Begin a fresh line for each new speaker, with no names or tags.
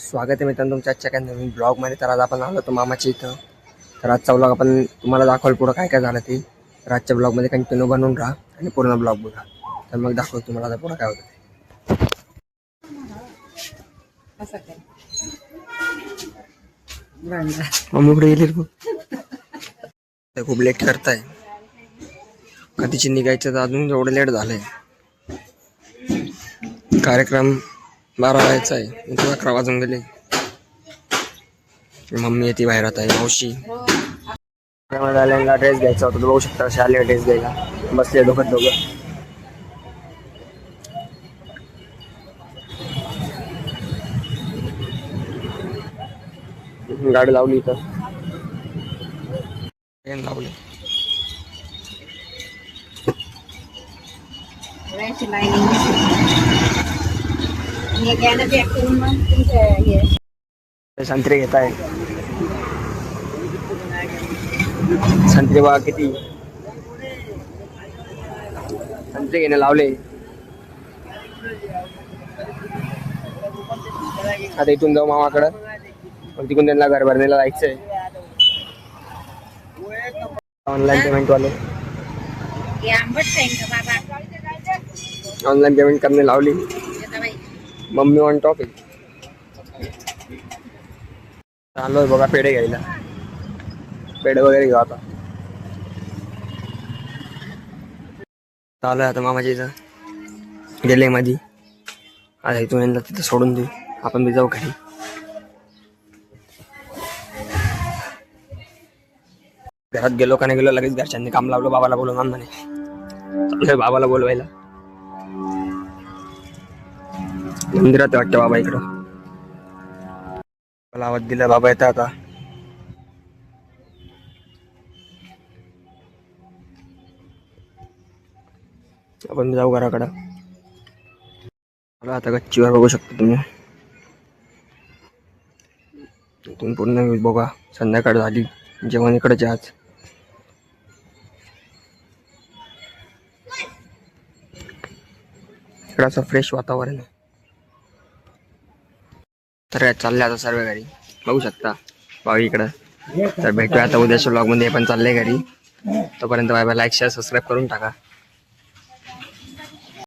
स्वागत आहे मित्रांनो तुमच्या आजच्या काय नवीन ब्लॉगमध्ये. तर आज आपण आलो होतो मामाच्या इथं. तर आजचा ब्लॉग आपण तुम्हाला दाखवाल पुढं काय काय झालं ते. तर आजच्या ब्लॉगमध्ये कंटिन्यू बनवून राहा आणि पूर्ण ब्लॉग बघा. तर मग दाखवतो तुम्हाला आता पुढं काय होतं ते. मम्मी कुठे गेली ते? खूप लेट करताय. कधीची निघायचं तर अजून एवढं लेट झालंय. कार्यक्रम 12 वाजायचा आहे, 11 वाजून गेले. मम्मी येते बाहेर आता आहे, मावशी ड्रेस घ्यायचा होता. बघू शकता शालेय ड्रेस घ्यायला बसले दोघं. गाडी लावली इथं, लावली. संत्री घेत आहे. संत्री बघा किती संत्री घेणे लावले. आता इथून जाऊ मामाकडं, पण तिकडून त्यांना घर भरणीला जायचंय. ऑनलाईन पेमेंट वाले ऑनलाईन पेमेंट करणे लावली. मम्मी ऑन टॉप आहे. चाललोय बघा पेढे घ्यायला. पेढे वगैरे घेऊ आता. चालू आहे आता मामाच्या इथं गेले मध्ये. आता इथून यांना तिथं सोडून देऊ, आपण बी जाऊ घरी. घरात गेलो का नाही गेलो लगेच घरच्यांनी काम लावलं. बाबाला बोलवून म्हणे, चालू बाबाला बोलवायला. मंदिरात वाटतं बाबा इकडं. मला आवाज दिला बाबा येतं आता. आपण जाऊ घराकडं. मला आता गच्चीवर बघू शकता तुम्ही. इथून पूर्ण बघा. संध्याकाळ झाली, जेवण इकडचे आज. इकडं असं फ्रेश वातावरण आहे. तर चालले आता सर्व घरी, बघू शकता भाऊ इकडं. तर भेटूया आता उद्याच्या ब्लॉगमध्ये. पण चाललंय घरी. तोपर्यंत bye bye. Like share subscribe करून टाका.